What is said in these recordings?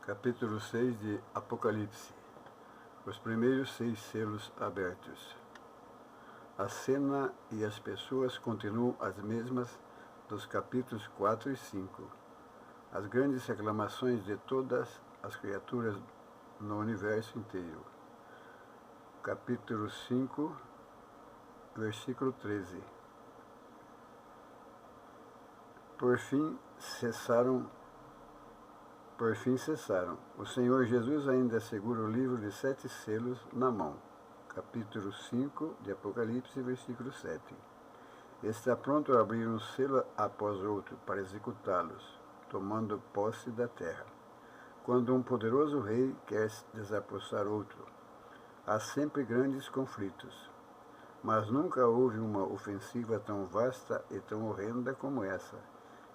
Capítulo 6 de Apocalipse. Os primeiros 6 selos abertos. A cena e as pessoas continuam as mesmas dos capítulos 4 e 5. As grandes reclamações de todas as criaturas no universo inteiro. Capítulo 5, versículo 13. Por fim cessaram. O Senhor Jesus ainda segura o livro de 7 selos na mão. Capítulo 5 de Apocalipse, versículo 7. Está pronto a abrir um selo após outro para executá-los, tomando posse da terra. Quando um poderoso rei quer desapossar outro, há sempre grandes conflitos. Mas nunca houve uma ofensiva tão vasta e tão horrenda como essa,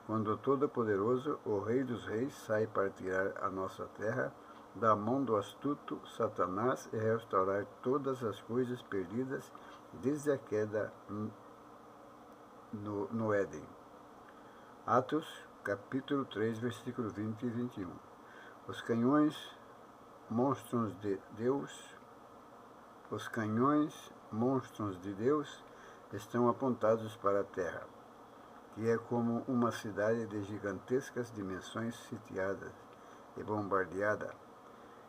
quando o Todo-Poderoso, o Rei dos Reis, sai para tirar a nossa terra da mão do astuto Satanás e restaurar todas as coisas perdidas desde a queda no Éden. Atos, capítulo 3, versículo 20 e 21. Os canhões monstros de Deus estão apontados para a terra, que é como uma cidade de gigantescas dimensões sitiada e bombardeada.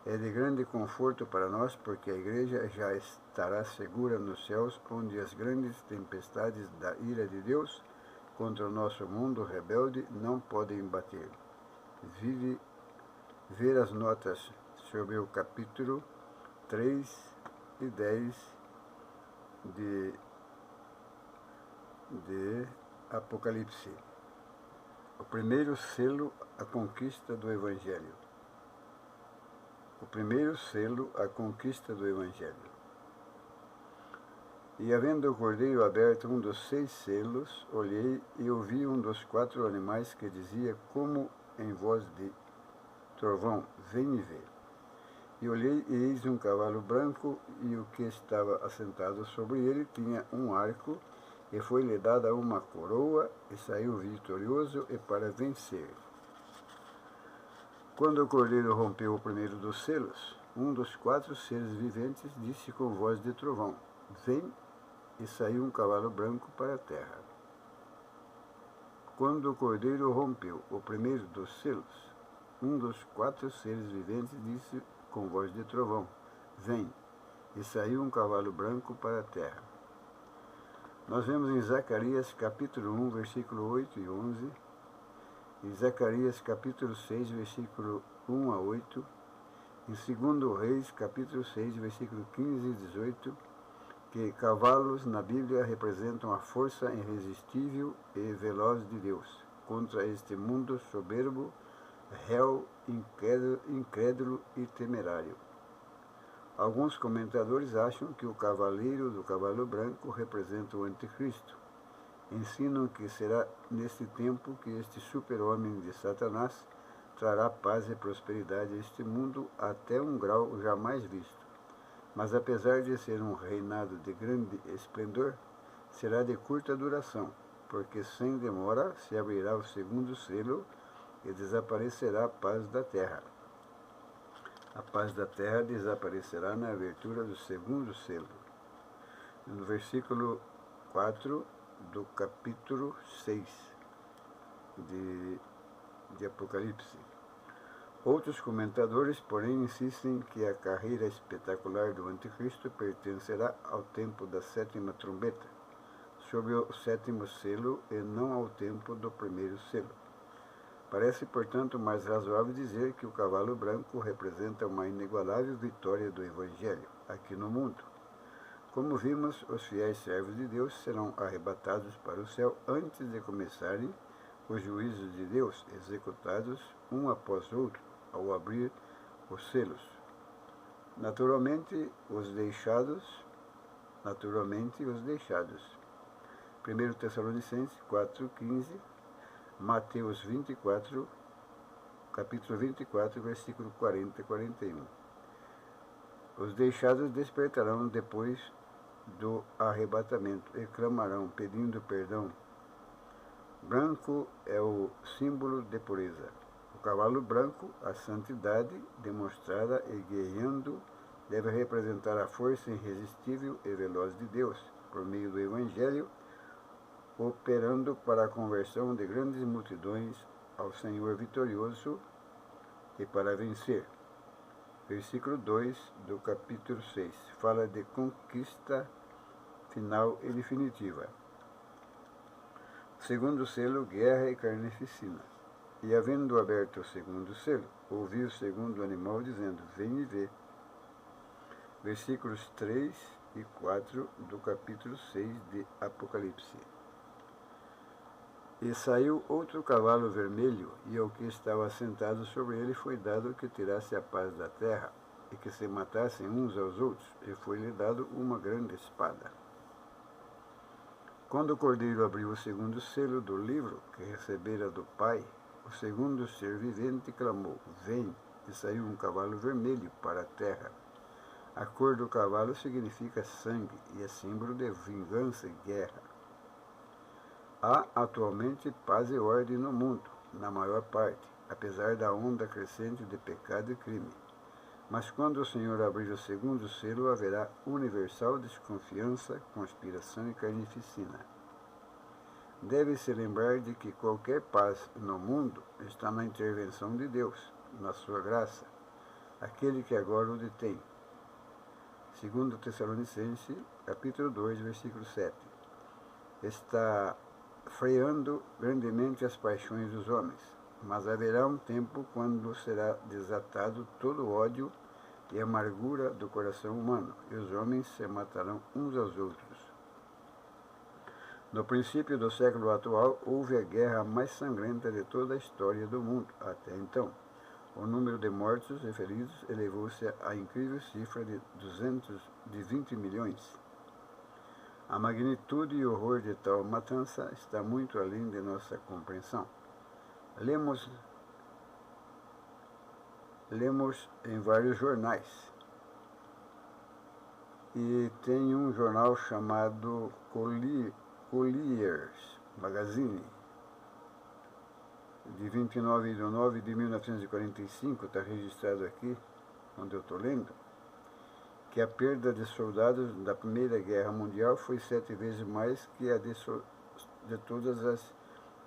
É de grande conforto para nós, porque a igreja já estará segura nos céus, onde as grandes tempestades da ira de Deus contra o nosso mundo rebelde não podem bater. Ver as notas sobre o capítulo 3 e 10 de Apocalipse. O primeiro selo, a conquista do Evangelho. O primeiro selo, a conquista do Evangelho. E havendo o cordeiro aberto um dos 6 selos, olhei e ouvi um dos 4 animais que dizia, como em voz de trovão, vem e vê. E olhei e eis um cavalo branco, e o que estava assentado sobre ele tinha um arco, e foi-lhe dada uma coroa, e saiu vitorioso e para vencer. Quando o cordeiro rompeu o primeiro dos selos, um dos 4 seres viventes disse com voz de trovão, vem, e saiu um cavalo branco para a terra. Quando o cordeiro rompeu o primeiro dos selos, um dos 4 seres viventes disse com voz de trovão, vem, e saiu um cavalo branco para a terra. Nós vemos em Zacarias capítulo 1, versículo 8 e 11, em Zacarias capítulo 6, versículo 1 a 8, em 2 Reis capítulo 6, versículo 15 e 18, que cavalos na Bíblia representam a força irresistível e veloz de Deus contra este mundo soberbo, réu, incrédulo e temerário. Alguns comentadores acham que o cavaleiro do cavalo branco representa o anticristo. Ensinam que será neste tempo que este super-homem de Satanás trará paz e prosperidade a este mundo até um grau jamais visto. Mas apesar de ser um reinado de grande esplendor, será de curta duração, porque sem demora se abrirá o segundo selo e desaparecerá a paz da terra. A paz da terra desaparecerá na abertura do segundo selo. No versículo 4 do capítulo 6 de Apocalipse. Outros comentadores, porém, insistem que a carreira espetacular do anticristo pertencerá ao tempo da 7ª trombeta, sob o 7º selo, e não ao tempo do primeiro selo. Parece, portanto, mais razoável dizer que o cavalo branco representa uma inigualável vitória do Evangelho aqui no mundo. Como vimos, os fiéis servos de Deus serão arrebatados para o céu antes de começarem os juízos de Deus, executados um após outro, ao abrir os selos. Naturalmente os deixados. 1 Tessalonicenses 4,15, Mateus 24, capítulo 24, versículo 40 e 41. Os deixados despertarão depois do arrebatamento e clamarão, pedindo perdão. Branco é o símbolo de pureza. O cavalo branco, a santidade demonstrada e guerreando, deve representar a força irresistível e veloz de Deus, por meio do Evangelho, operando para a conversão de grandes multidões ao Senhor vitorioso e para vencer. Versículo 2 do capítulo 6 fala de conquista final e definitiva. Segundo selo, guerra e carnificina. E havendo aberto o segundo selo, ouvi o segundo animal dizendo: vem e vê. Versículos 3 e 4 do capítulo 6 de Apocalipse. E saiu outro cavalo vermelho, e ao que estava sentado sobre ele foi dado que tirasse a paz da terra, e que se matassem uns aos outros, e foi-lhe dado uma grande espada. Quando o cordeiro abriu o segundo selo do livro que recebera do Pai, o segundo ser vivente clamou: vem! E saiu um cavalo vermelho para a terra. A cor do cavalo significa sangue e é símbolo de vingança e guerra. Há atualmente paz e ordem no mundo, na maior parte, apesar da onda crescente de pecado e crime. Mas quando o Senhor abrir o segundo selo, haverá universal desconfiança, conspiração e carnificina. Deve-se lembrar de que qualquer paz no mundo está na intervenção de Deus, na sua graça, aquele que agora o detém. 2 Tessalonicenses, capítulo 2, versículo 7. Está freando grandemente as paixões dos homens, mas haverá um tempo quando será desatado todo o ódio e amargura do coração humano, e os homens se matarão uns aos outros. No princípio do século atual, houve a guerra mais sangrenta de toda a história do mundo até então. O número de mortos e feridos elevou-se à incrível cifra de 220 milhões. A magnitude e horror de tal matança está muito além de nossa compreensão. Lemos em vários jornais. E tem um jornal chamado Collier's Magazine, de 29 de 9 de 1945, está registrado aqui, onde eu estou lendo, que a perda de soldados da Primeira Guerra Mundial foi 7 vezes mais que a de todas as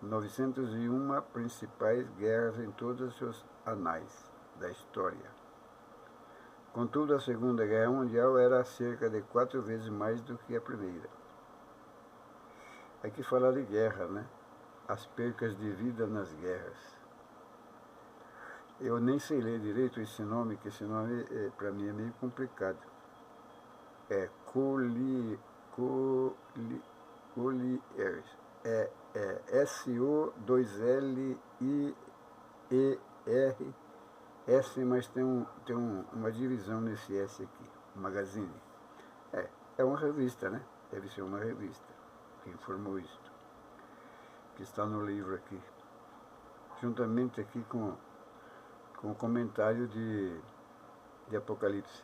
901 principais guerras em todos os anais da história. Contudo, a Segunda Guerra Mundial era cerca de 4 vezes mais do que a Primeira. Aqui fala de guerra, né? As percas de vida nas guerras. Eu nem sei ler direito esse nome, que esse nome para mim é meio complicado. É Collier's. É S-O-2-L-I-E-R-S, mas tem uma divisão nesse S aqui, Magazine. É uma revista, né? Deve ser uma revista que informou isto, que está no livro aqui, juntamente aqui com o comentário de Apocalipse,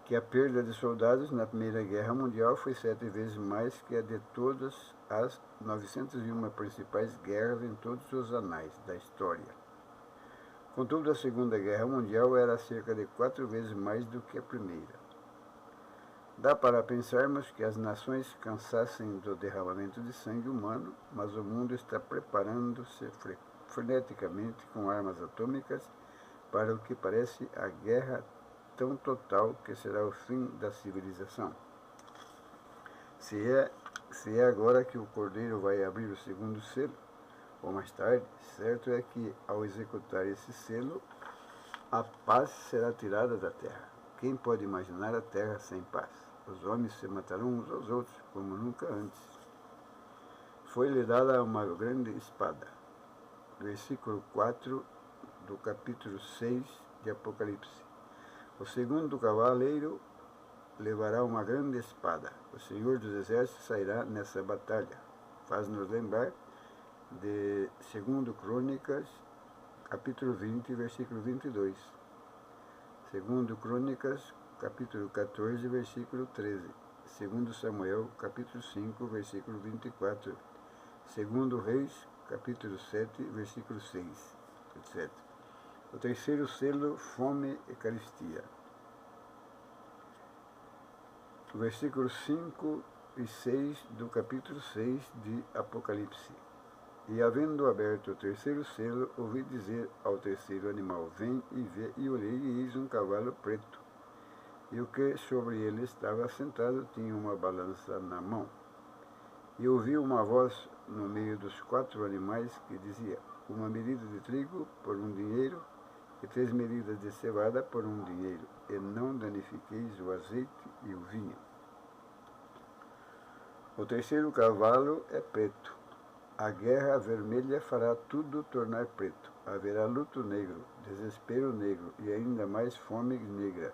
que a perda de soldados na Primeira Guerra Mundial foi 7 vezes mais que a de todas as 901 principais guerras em todos os anais da história. Contudo, a Segunda Guerra Mundial era cerca de 4 vezes mais do que a Primeira. Dá para pensarmos que as nações cansassem do derramamento de sangue humano, mas o mundo está preparando-se freneticamente com armas atômicas para o que parece a guerra tão total que será o fim da civilização. Se é agora que o Cordeiro vai abrir o segundo selo, ou mais tarde, certo é que, ao executar esse selo, a paz será tirada da terra. Quem pode imaginar a terra sem paz? Os homens se matarão uns aos outros, como nunca antes. Foi-lhe dada uma grande espada. Versículo 4 do capítulo 6 de Apocalipse. O segundo cavaleiro levará uma grande espada. O Senhor dos Exércitos sairá nessa batalha. Faz-nos lembrar de 2 Crônicas, capítulo 20, versículo 22. 2 Crônicas, capítulo 14, versículo 13. 2 Samuel, capítulo 5, versículo 24. 2 Reis, capítulo 7, versículo 6, etc. O terceiro selo, fome e carestia. Versículos 5 e 6 do capítulo 6 de Apocalipse. E havendo aberto o terceiro selo, ouvi dizer ao terceiro animal, vem e vê, e olhei, e eis um cavalo preto. E o que sobre ele estava sentado tinha uma balança na mão. E ouvi uma voz no meio dos 4 animais que dizia, uma medida de trigo por 1 dinheiro, e 3 medidas de cevada por 1 dinheiro, e não danifiqueis o azeite e o vinho. O terceiro cavalo é preto. A guerra vermelha fará tudo tornar preto. Haverá luto negro, desespero negro e ainda mais fome negra.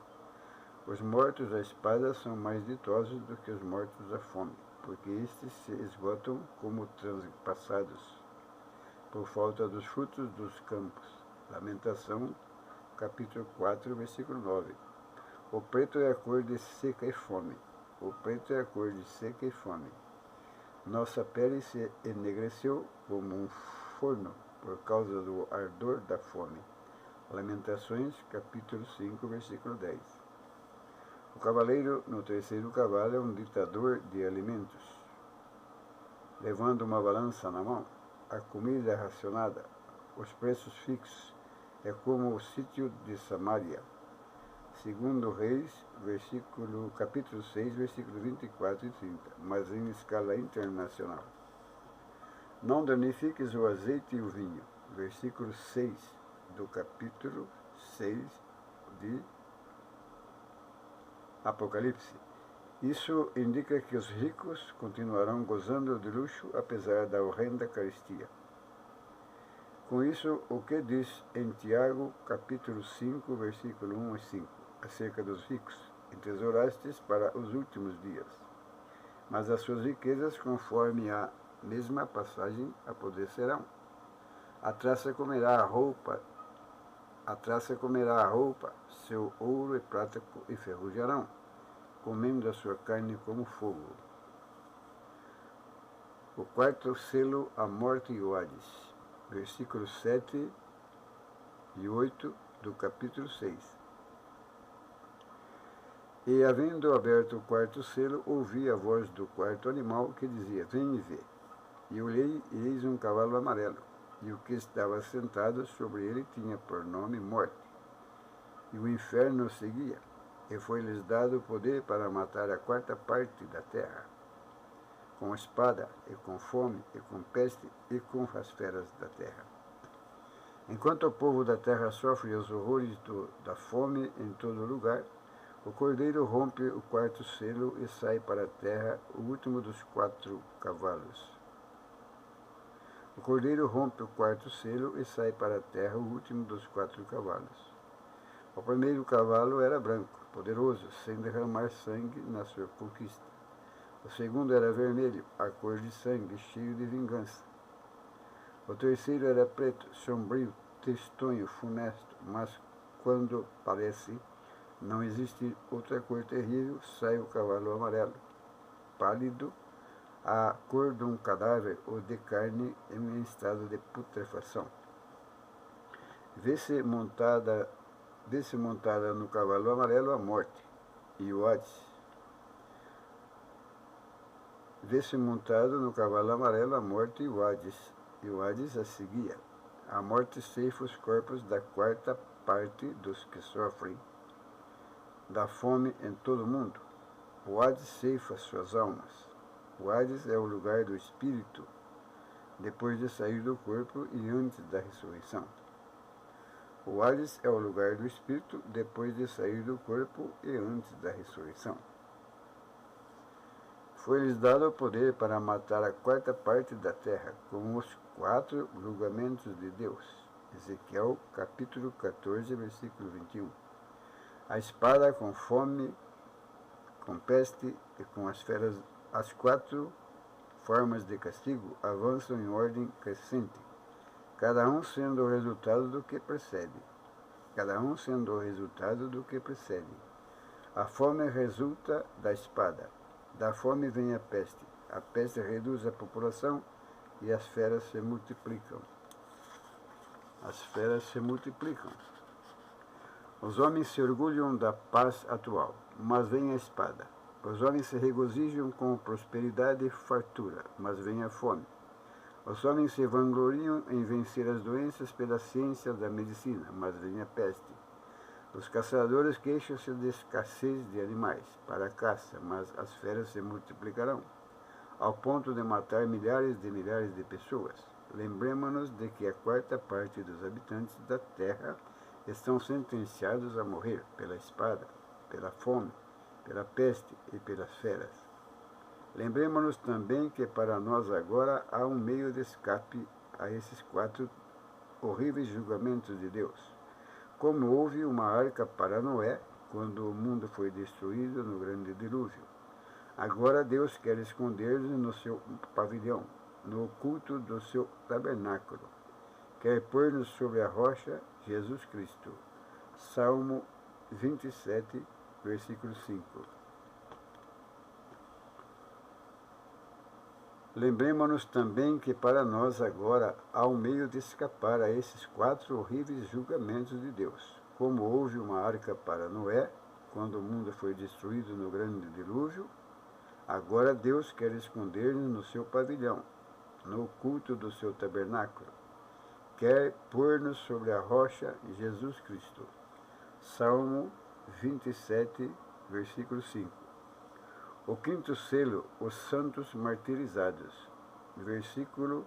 Os mortos à espada são mais ditosos do que os mortos à fome, porque estes se esgotam como transpassados, por falta dos frutos dos campos. Lamentação, capítulo 4, versículo 9. O preto é a cor de seca e fome. O preto é a cor de seca e fome. Nossa pele se enegreceu como um forno por causa do ardor da fome. Lamentações, capítulo 5, versículo 10. O cavaleiro no terceiro cavalo é um ditador de alimentos, levando uma balança na mão. A comida é racionada, os preços fixos, é como o sítio de Samaria. Segundo Reis, capítulo 6, versículos 24 e 30, mas em escala internacional. Não danifiques o azeite e o vinho. Versículo 6 do capítulo 6 de Apocalipse. Isso indica que os ricos continuarão gozando de luxo apesar da horrenda carestia. Com isso, o que diz em Tiago, capítulo 5, versículo 1 e 5, acerca dos ricos? Entesourastes para os últimos dias. Mas as suas riquezas, conforme a mesma passagem, apodrecerão. A traça comerá a roupa, seu ouro e prata enferrujarão, comendo a sua carne como fogo. O quarto selo, a morte e o Hades. Versículos 7 e 8 do capítulo 6. E, havendo aberto o quarto selo, ouvi a voz do quarto animal que dizia, vem e vê. E olhei, e eis um cavalo amarelo, e o que estava sentado sobre ele tinha por nome Morte. E o inferno o seguia, e foi-lhes dado o poder para matar a 4ª parte da terra, com espada, e com fome, e com peste, e com as feras da terra. Enquanto o povo da terra sofre os horrores da fome em todo lugar, o cordeiro rompe o quarto selo e sai para a terra o último dos 4 cavalos. O cordeiro rompe o quarto selo e sai para a terra o último dos 4 cavalos. O primeiro cavalo era branco, poderoso, sem derramar sangue na sua conquista. O segundo era vermelho, a cor de sangue, cheio de vingança. O terceiro era preto, sombrio, tristonho, funesto, mas quando parece não existe outra cor terrível, sai o cavalo amarelo, pálido, a cor de um cadáver ou de carne em estado de putrefação. Vê-se montada no cavalo amarelo a morte e o Hades. Vê-se montado no cavalo amarelo a morte e o Hades a seguia. A morte ceifa os corpos da 4ª parte dos que sofrem da fome em todo o mundo. O Hades ceifa suas almas. O Hades é o lugar do espírito, depois de sair do corpo e antes da ressurreição. O Hades é o lugar do espírito, depois de sair do corpo e antes da ressurreição. Foi-lhes dado o poder para matar a 4ª parte da terra, com os 4 julgamentos de Deus. Ezequiel, capítulo 14, versículo 21. A espada com fome, com peste e com as feras, as 4 formas de castigo avançam em ordem crescente, cada um sendo o resultado do que precede. A fome resulta da espada. Da fome vem a peste reduz a população e as feras se multiplicam. as feras se multiplicam. Os homens se orgulham da paz atual, mas vem a espada. Os homens se regozijam com prosperidade e fartura, mas vem a fome. Os homens se vangloriam em vencer as doenças pela ciência da medicina, mas vem a peste. Os caçadores queixam-se de escassez de animais para a caça, mas as feras se multiplicarão, ao ponto de matar milhares de pessoas. Lembremos-nos de que a quarta parte dos habitantes da terra estão sentenciados a morrer pela espada, pela fome, pela peste e pelas feras. Lembremos-nos também que para nós agora há um meio de escape a esses 4 horríveis julgamentos de Deus. Como houve uma arca para Noé, quando o mundo foi destruído no grande dilúvio. Agora Deus quer esconder-nos no seu pavilhão, no oculto do seu tabernáculo. Quer pôr-nos sobre a rocha, Jesus Cristo. Salmo 27, versículo 5. Lembremos-nos também que para nós agora há um meio de escapar a esses 4 horríveis julgamentos de Deus. Como houve uma arca para Noé, quando o mundo foi destruído no grande dilúvio, agora Deus quer esconder-nos no seu pavilhão, no oculto do seu tabernáculo. Quer pôr-nos sobre a rocha Jesus Cristo. Salmo 27, versículo 5. O 5º selo, os santos martirizados. Versículo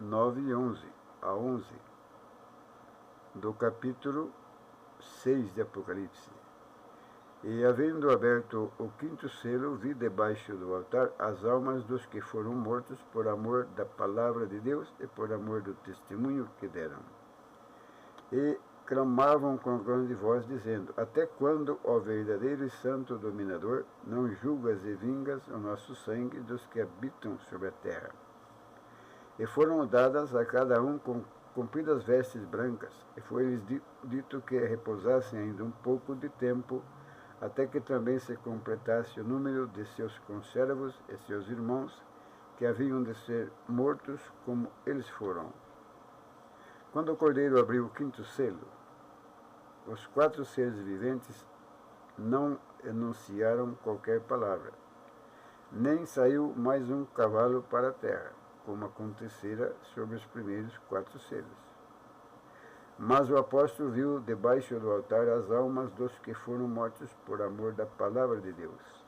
9 e 11 a 11 do capítulo 6 de Apocalipse. E, havendo aberto o 5º selo, vi debaixo do altar as almas dos que foram mortos por amor da palavra de Deus e por amor do testemunho que deram. E clamavam com grande voz, dizendo: Até quando, ó verdadeiro e santo dominador, não julgas e vingas o nosso sangue dos que habitam sobre a terra? E foram dadas a cada um com compridas vestes brancas, e foi-lhes dito que repousassem ainda um pouco de tempo, até que também se completasse o número de seus conservos e seus irmãos, que haviam de ser mortos como eles foram. Quando o Cordeiro abriu o 5º selo, os 4 seres viventes não enunciaram qualquer palavra, nem saiu mais um cavalo para a terra, como acontecera sobre os primeiros 4 selos. Mas o apóstolo viu debaixo do altar as almas dos que foram mortos por amor da palavra de Deus.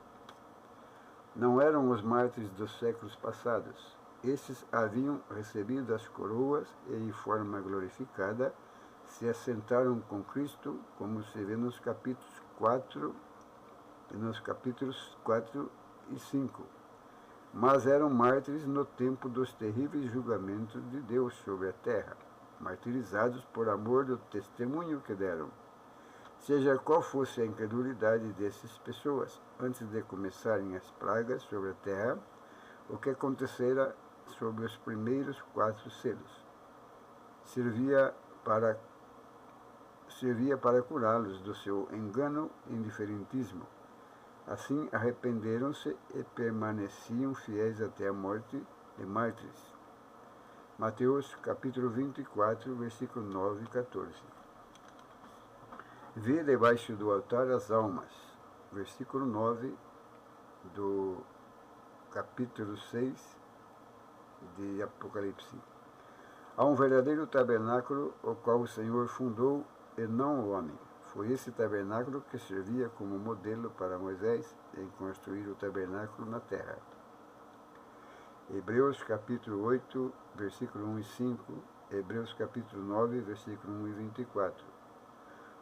Não eram os mártires dos séculos passados. Esses haviam recebido as coroas e, em forma glorificada, se assentaram com Cristo, como se vê nos capítulos 4 e 5. Mas eram mártires no tempo dos terríveis julgamentos de Deus sobre a terra, martirizados por amor do testemunho que deram. Seja qual fosse a incredulidade dessas pessoas, antes de começarem as pragas sobre a terra, o que acontecera sobre os primeiros 4 selos servia para curá-los do seu engano e indiferentismo. Assim arrependeram-se e permaneciam fiéis até a morte de mártires. Mateus capítulo 24, versículo 9 e 14. Vi debaixo do altar as almas. Versículo 9 do capítulo 6 de Apocalipse. Há um verdadeiro tabernáculo, o qual o Senhor fundou, e não o homem. Foi esse tabernáculo que servia como modelo para Moisés em construir o tabernáculo na terra. Hebreus capítulo 8, versículo 1 e 5, Hebreus capítulo 9, versículo 1 e 24.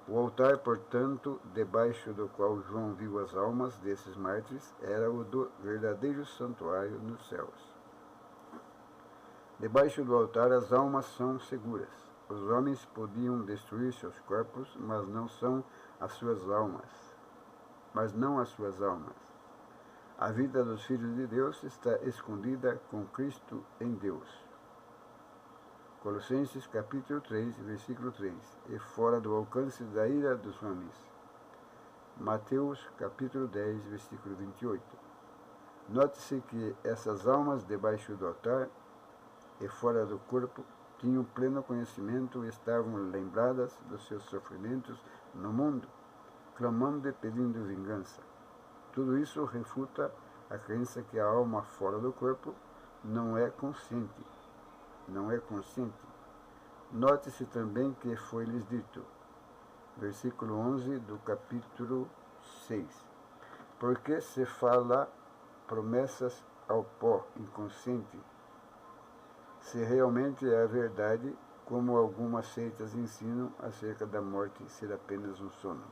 O altar, portanto, debaixo do qual João viu as almas desses mártires, era o do verdadeiro santuário nos céus. Debaixo do altar as almas são seguras. Os homens podiam destruir seus corpos, mas não as suas almas. A vida dos filhos de Deus está escondida com Cristo em Deus. Colossenses capítulo 3, versículo 3. E fora do alcance da ira dos homens. Mateus capítulo 10, versículo 28. Note-se que essas almas debaixo do altar e fora do corpo tinham pleno conhecimento e estavam lembradas dos seus sofrimentos no mundo, clamando e pedindo vingança. Tudo isso refuta a crença que a alma fora do corpo não é consciente. Note-se também que foi-lhes dito, versículo 11 do capítulo 6, porque se fala promessas ao pó inconsciente, se realmente é a verdade, como algumas seitas ensinam acerca da morte ser apenas um sono.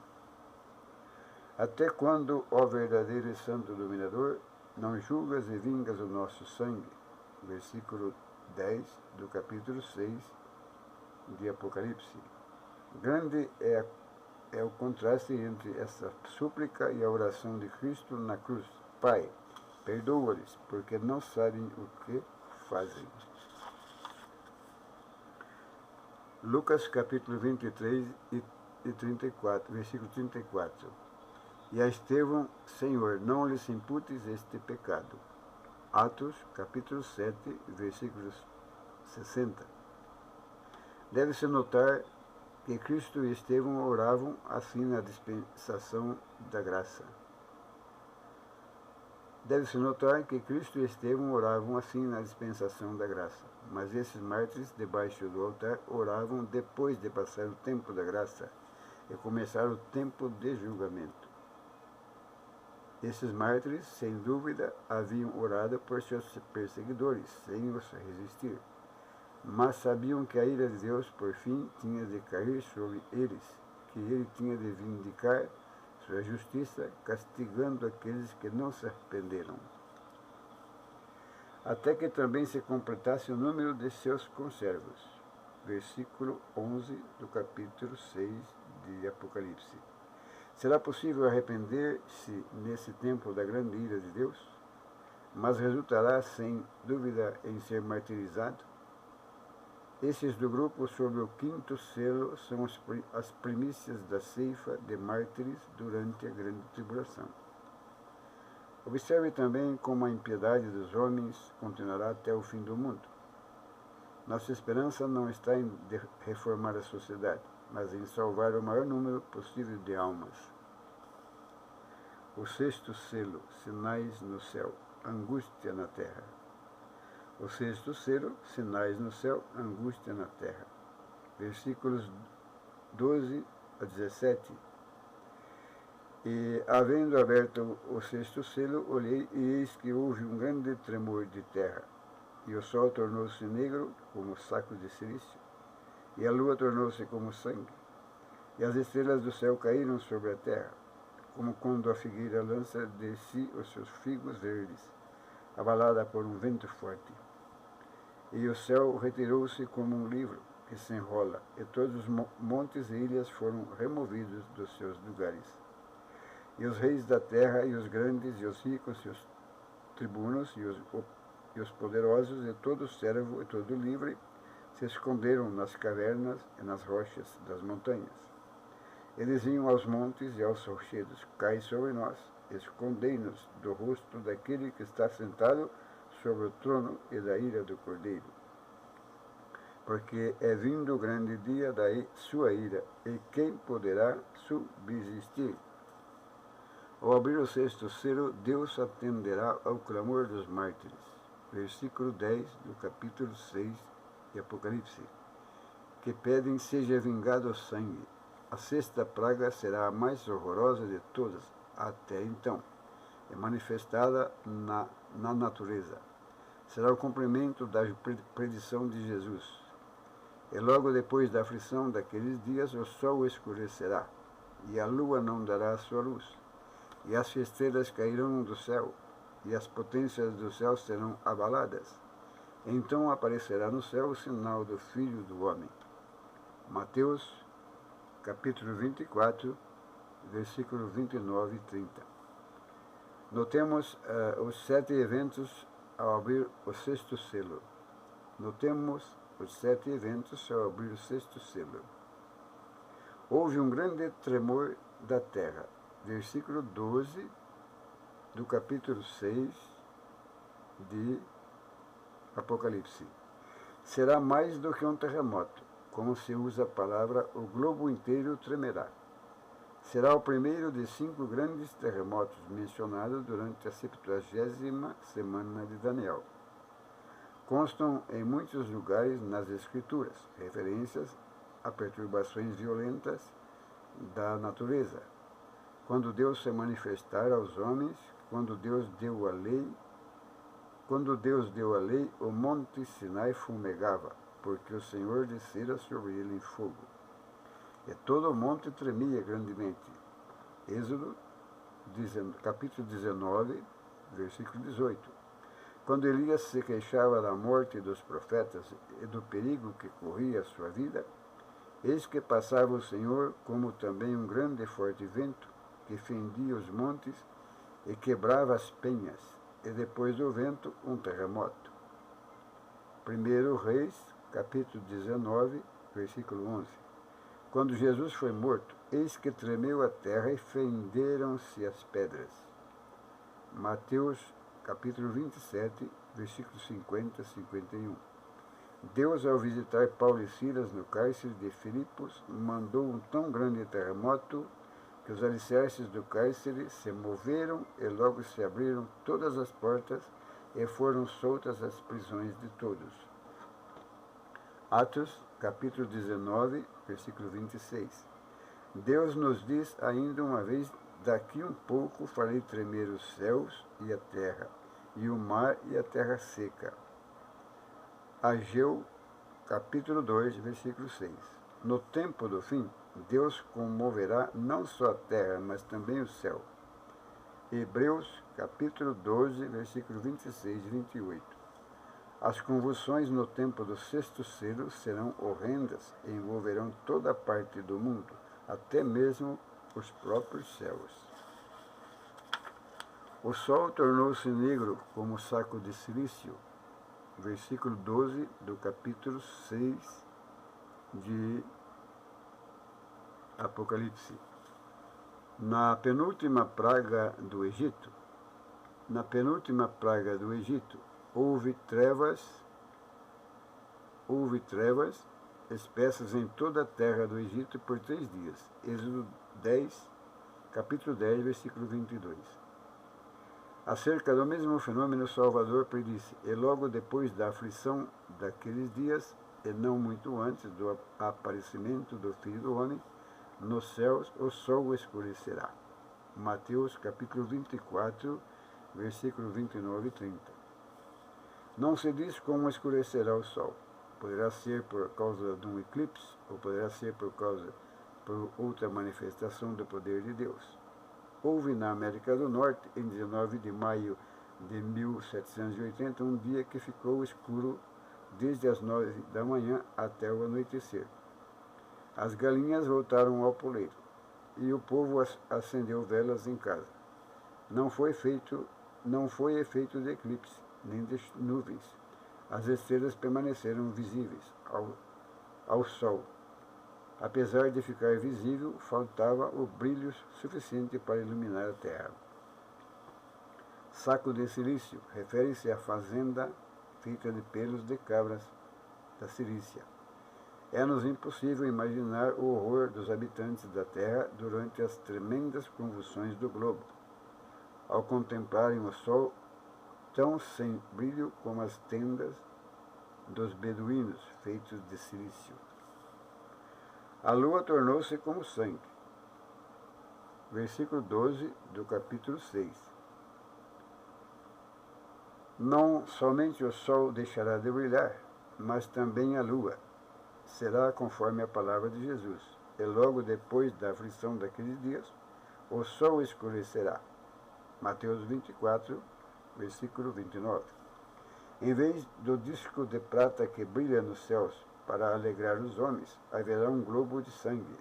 Até quando, ó verdadeiro e santo dominador, não julgas e vingas o nosso sangue? Versículo 10 do capítulo 6 de Apocalipse. Grande é o contraste entre essa súplica e a oração de Cristo na cruz. Pai, perdoa-lhes, porque não sabem o que fazem. Lucas capítulo 23 e 34, versículo 34. E a Estevão, Senhor, não lhes imputes este pecado. Atos capítulo 7, versículos 60. Deve-se notar que Cristo e Estevão oravam assim na dispensação da graça. Mas esses mártires, debaixo do altar, oravam depois de passar o tempo da graça e começar o tempo de julgamento. Esses mártires, sem dúvida, haviam orado por seus perseguidores, sem os resistir. Mas sabiam que a ira de Deus, por fim, tinha de cair sobre eles, que ele tinha de vindicar sua justiça, castigando aqueles que não se arrependeram, até que também se completasse o número de seus conservos. Versículo 11 do capítulo 6 de Apocalipse. Será possível arrepender-se nesse tempo da grande ira de Deus? Mas resultará, sem dúvida, em ser martirizado? Esses do grupo sobre o quinto selo são as primícias da ceifa de mártires durante a grande tribulação. Observe também como a impiedade dos homens continuará até o fim do mundo. Nossa esperança não está em reformar a sociedade, mas em salvar o maior número possível de almas. O sexto selo, sinais no céu, angústia na terra. O sexto selo, sinais no céu, angústia na terra. Versículos 12 a 17. E, havendo aberto o sexto selo, olhei e eis que houve um grande tremor de terra. E o sol tornou-se negro como saco de silício, e a lua tornou-se como sangue. E as estrelas do céu caíram sobre a terra, como quando a figueira lança de si os seus figos verdes, abalada por um vento forte. E o céu retirou-se como um livro que se enrola, e todos os montes e ilhas foram removidos dos seus lugares. E os reis da terra, e os grandes, e os ricos, e os tribunos, e os poderosos, e todo servo, e todo livre, se esconderam nas cavernas e nas rochas das montanhas. Eles iam aos montes e aos rochedos: cai sobre nós, escondei-nos do rosto daquele que está sentado sobre o trono e da ira do Cordeiro. Porque é vindo o grande dia da sua ira, e quem poderá subsistir? Ao abrir o sexto selo, Deus atenderá ao clamor dos mártires. Versículo 10 do capítulo 6 de Apocalipse. Que pedem seja vingado o sangue. A sexta praga será a mais horrorosa de todas, até então. É manifestada na natureza. Será o cumprimento da predição de Jesus. E logo depois da aflição daqueles dias, o sol escurecerá, e a lua não dará a sua luz, e as estrelas cairão do céu, e as potências do céu serão abaladas. Então aparecerá no céu o sinal do Filho do Homem. Mateus, capítulo 24, versículos 29 e 30. Notemos os 7 eventos ao abrir o sexto selo. Houve um grande tremor da terra. Versículo 12 do capítulo 6 de Apocalipse. Será mais do que um terremoto. Como se usa a palavra, o globo inteiro tremerá. Será o primeiro de 5 grandes terremotos mencionados durante a 70ª semana de Daniel. Constam em muitos lugares nas Escrituras referências a perturbações violentas da natureza. Quando Deus se manifestar aos homens, quando Deus deu a lei, o monte Sinai fumegava, porque o Senhor descera sobre ele em fogo. E todo o monte tremia grandemente. Êxodo, capítulo 19, versículo 18. Quando Elias se queixava da morte dos profetas e do perigo que corria a sua vida, eis que passava o Senhor como também um grande e forte vento, que fendia os montes e quebrava as penhas, e depois do vento um terremoto. 1 Reis, capítulo 19, versículo 11. Quando Jesus foi morto, eis que tremeu a terra e fenderam-se as pedras. Mateus, capítulo 27, versículos 50 a 51. Deus, ao visitar Paulo e Silas no cárcere de Filipos, mandou um tão grande terremoto que os alicerces do cárcere se moveram e logo se abriram todas as portas e foram soltas as prisões de todos. Atos, capítulo 19, versículo 26. Deus nos diz ainda uma vez: daqui um pouco farei tremer os céus e a terra, e o mar e a terra seca. Ageu, capítulo 2, versículo 6. No tempo do fim, Deus comoverá não só a terra, mas também o céu. Hebreus, capítulo 12, versículo 26 e 28. As convulsões no tempo do sexto selo serão horrendas e envolverão toda a parte do mundo, até mesmo os próprios céus. O sol tornou-se negro como saco de silício. Versículo 12 do capítulo 6 de Apocalipse. Na penúltima praga do Egito, houve trevas espessas em toda a terra do Egito por 3 dias. Êxodo 10, capítulo 10, versículo 22. Acerca do mesmo fenômeno, Salvador predisse: e logo depois da aflição daqueles dias, e não muito antes do aparecimento do Filho do Homem, nos céus o sol escurecerá. Mateus, capítulo 24, versículo 29 e 30. Não se diz como escurecerá o sol. Poderá ser por causa de um eclipse, ou poderá ser por outra manifestação do poder de Deus. Houve na América do Norte, em 19 de maio de 1780, um dia que ficou escuro desde as 9 da manhã até o anoitecer. As galinhas voltaram ao poleiro, e o povo acendeu velas em casa. Não foi efeito de eclipse, nem de nuvens. As estrelas permaneceram visíveis ao sol. Apesar de ficar visível, faltava o brilho suficiente para iluminar a terra. Saco de silício refere-se à fazenda feita de pelos de cabras da Cilícia. É-nos impossível imaginar o horror dos habitantes da terra durante as tremendas convulsões do globo, ao contemplarem o sol tão sem brilho como as tendas dos beduínos feitos de silício. A lua tornou-se como sangue. Versículo 12 do capítulo 6. Não somente o sol deixará de brilhar, mas também a lua. Será conforme a palavra de Jesus. E logo depois da aflição daqueles dias, o sol escurecerá. Mateus 24, versículo 29. Em vez do disco de prata que brilha nos céus para alegrar os homens, haverá um globo de sangue.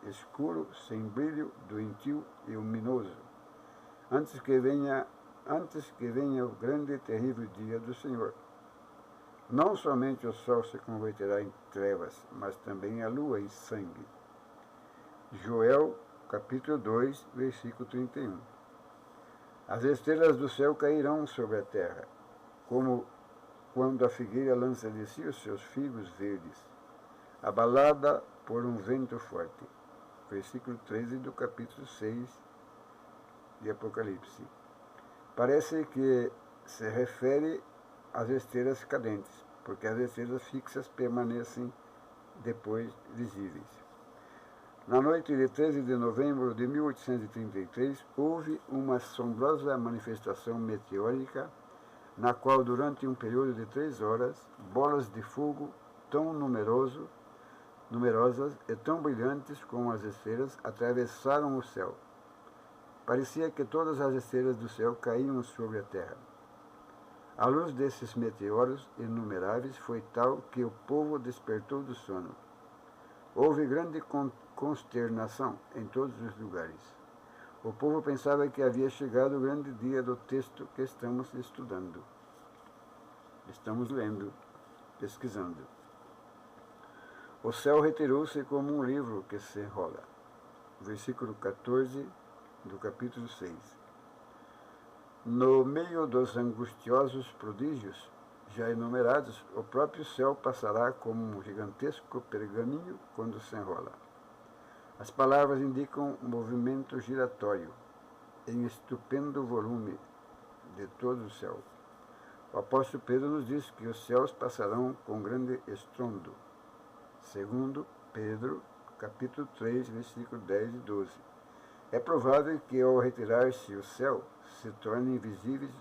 Escuro, sem brilho, doentio e luminoso. Antes que venha o grande e terrível dia do Senhor. Não somente o sol se converterá em trevas, mas também a lua em sangue. Joel, capítulo 2, versículo 31. As estrelas do céu cairão sobre a terra, como quando a figueira lança de si os seus figos verdes, abalada por um vento forte. Versículo 13 do capítulo 6 de Apocalipse. Parece que se refere às estrelas cadentes, porque as estrelas fixas permanecem depois visíveis. Na noite de 13 de novembro de 1833, houve uma assombrosa manifestação meteórica, na qual, durante um período de 3 horas, bolas de fogo tão numerosas e tão brilhantes como as estrelas atravessaram o céu. Parecia que todas as estrelas do céu caíam sobre a terra. A luz desses meteoros inumeráveis foi tal que o povo despertou do sono. Houve grande consternação em todos os lugares. O povo pensava que havia chegado o grande dia do texto que estamos estudando. Estamos lendo, pesquisando. O céu retirou-se como um livro que se enrola. Versículo 14 do capítulo 6. No meio dos angustiosos prodígios já enumerados, o próprio céu passará como um gigantesco pergaminho quando se enrola. As palavras indicam um movimento giratório em estupendo volume de todo o céu. O apóstolo Pedro nos diz que os céus passarão com grande estrondo. Segundo Pedro, capítulo 3, versículo 10 e 12. É provável que ao retirar-se o céu, se tornem invisíveis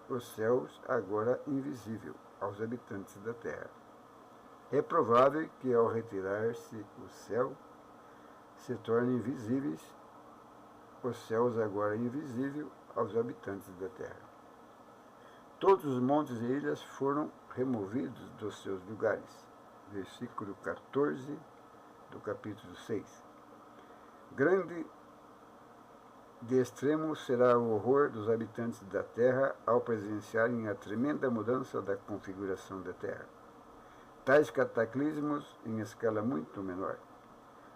os céus agora invisíveis aos habitantes da terra. É provável que ao retirar-se o céu, se tornem visíveis os céus agora invisíveis aos habitantes da terra. Todos os montes e ilhas foram removidos dos seus lugares. Versículo 14 do capítulo 6. Grande de extremo será o horror dos habitantes da terra ao presenciarem a tremenda mudança da configuração da terra. Tais cataclismos, em escala muito menor,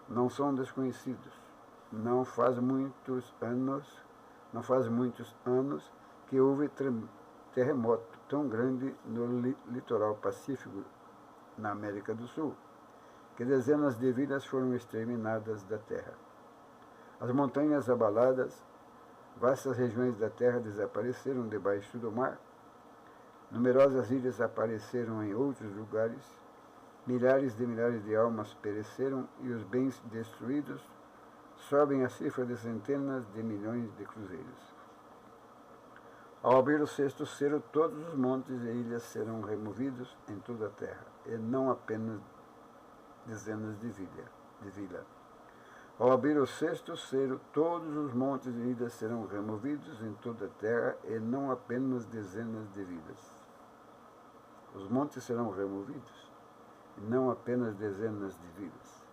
não são desconhecidos. Não faz muitos anos que houve terremoto tão grande no litoral pacífico, na América do Sul, que dezenas de vidas foram exterminadas da terra. As montanhas abaladas, vastas regiões da terra desapareceram debaixo do mar, numerosas ilhas apareceram em outros lugares, milhares de almas pereceram e os bens destruídos sobem a cifra de centenas de milhões de cruzeiros. Ao abrir o sexto selo, todos os montes e ilhas serão removidos em toda a terra, e não apenas dezenas de vilas. Ao abrir o sexto selo, todos os montes e ilhas serão removidos em toda a terra, e não apenas dezenas de vilas. Os montes serão removidos, e não apenas dezenas de vilas.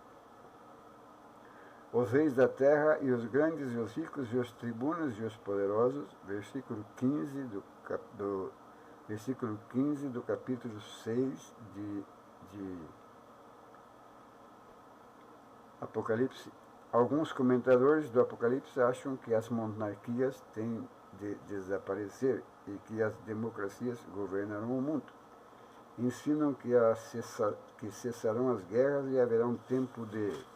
Os reis da terra e os grandes e os ricos e os tribunos e os poderosos, versículo 15 do capítulo 6 de Apocalipse. Alguns comentadores do Apocalipse acham que as monarquias têm de desaparecer e que as democracias governarão o mundo. Ensinam que cessarão as guerras e haverá um tempo de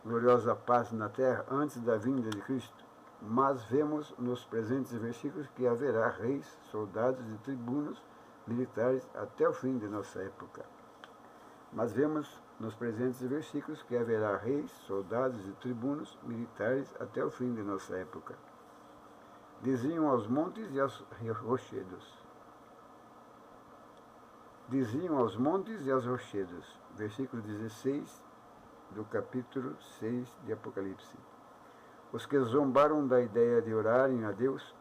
gloriosa paz na terra antes da vinda de Cristo. Mas vemos nos presentes versículos que haverá reis, soldados e tribunos militares até o fim de nossa época. Mas vemos nos presentes versículos que haverá reis, soldados e tribunos militares até o fim de nossa época. Diziam aos montes e aos rochedos. Diziam aos montes e aos rochedos. Versículo 16 do capítulo 6 de Apocalipse. Os que zombaram da ideia de orarem a Deus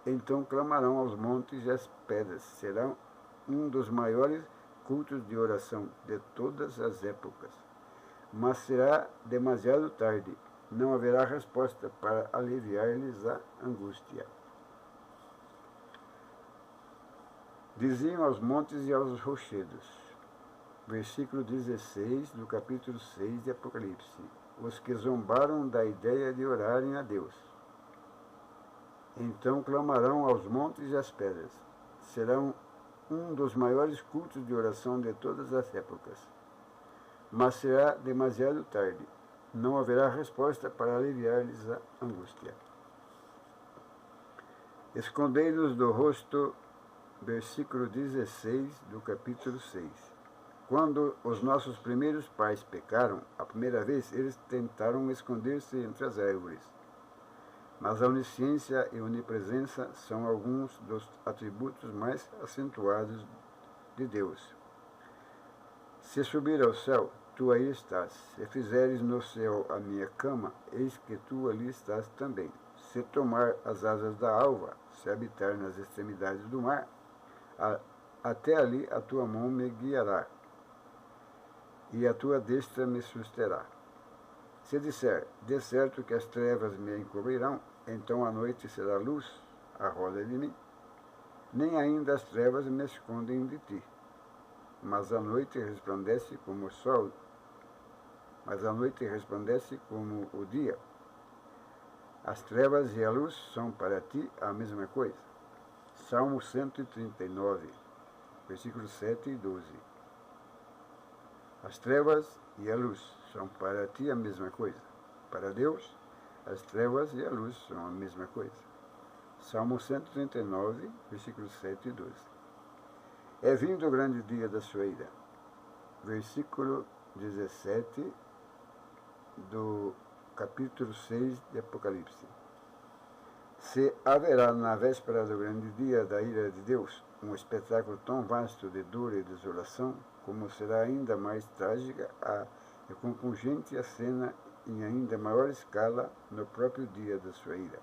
então clamarão aos montes e às pedras. Será um dos maiores cultos de oração de todas as épocas. Mas será demasiado tarde. Não haverá resposta para aliviar-lhes a angústia. Diziam aos montes e aos rochedos. Versículo 16 do capítulo 6 de Apocalipse. Os que zombaram da ideia de orarem a Deus. Então clamarão aos montes e às pedras. Serão um dos maiores cultos de oração de todas as épocas. Mas será demasiado tarde. Não haverá resposta para aliviar-lhes a angústia. Escondei-nos do rosto, versículo 16 do capítulo 6. Quando os nossos primeiros pais pecaram, a primeira vez eles tentaram esconder-se entre as árvores. Mas a onisciência e a onipresença são alguns dos atributos mais acentuados de Deus. Se subir ao céu, tu aí estás. Se fizeres no céu a minha cama, eis que tu ali estás também. Se tomar as asas da alva, se habitar nas extremidades do mar, até ali a tua mão me guiará, e a tua destra me susterá. Se disser, de certo que as trevas me encobrirão, então a noite será luz à roda de mim. Nem ainda as trevas me escondem de ti, mas a noite resplandece como o sol, mas a noite resplandece como o dia. As trevas e a luz são para ti a mesma coisa. Salmo 139, versículos 7 e 12. As trevas e a luz são para ti a mesma coisa. Para Deus, as trevas e a luz são a mesma coisa. Salmo 139, versículos 7 e 12. É vindo o grande dia da sua ira. Versículo 17 do capítulo 6 de Apocalipse. Se haverá na véspera do grande dia da ira de Deus um espetáculo tão vasto de dor e desolação, como será ainda mais trágica e compungente a cena em ainda maior escala no próprio dia da sua ira.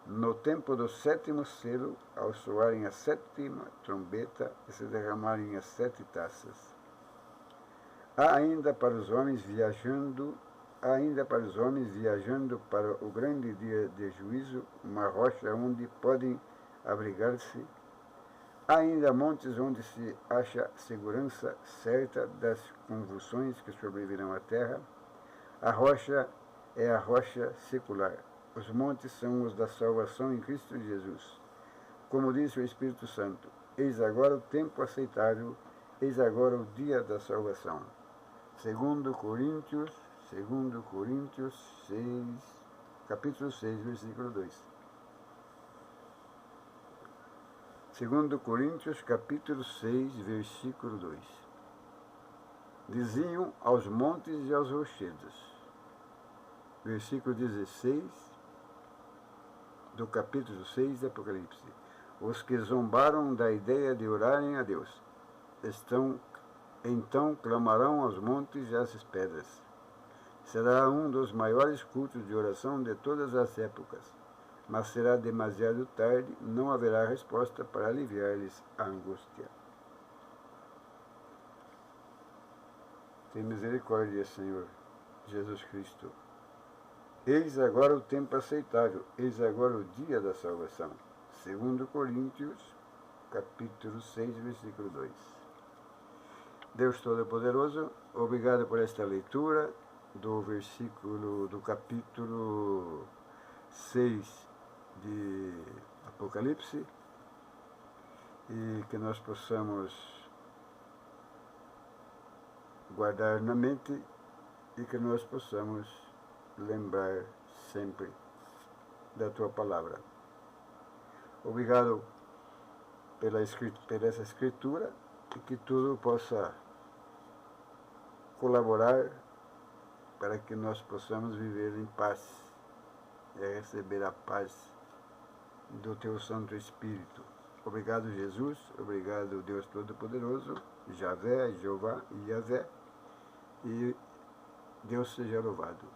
No tempo do sétimo selo, ao soarem a sétima trombeta e se derramarem as 7 taças. Há ainda para os homens viajando para o grande dia de juízo uma rocha onde podem abrigar-se. Há ainda montes onde se acha segurança certa das convulsões que sobrevirão à terra. A rocha é a rocha secular. Os montes são os da salvação em Cristo Jesus. Como disse o Espírito Santo, eis agora o tempo aceitável, eis agora o dia da salvação. 2 Coríntios 6, capítulo 6, versículo 2. 2 Coríntios, capítulo 6, versículo 2. Diziam aos montes e aos rochedos. Versículo 16 do capítulo 6 de Apocalipse. Os que zombaram da ideia de orarem a Deus, então clamarão aos montes e às pedras. Será um dos maiores cultos de oração de todas as épocas, mas será demasiado tarde, não haverá resposta para aliviar-lhes a angústia. Tem misericórdia, Senhor Jesus Cristo. Eis agora o tempo aceitável, eis agora o dia da salvação. 2 Coríntios, capítulo 6, versículo 2. Deus Todo-Poderoso, obrigado por esta leitura do capítulo 6 de Apocalipse, e que nós possamos guardar na mente e que nós possamos lembrar sempre da Tua Palavra. Obrigado por essa escritura, e que tudo possa colaborar para que nós possamos viver em paz e receber a paz do Teu Santo Espírito. Obrigado, Jesus. Obrigado, Deus Todo-Poderoso, Javé, Jeová e Yavé. E Deus seja louvado.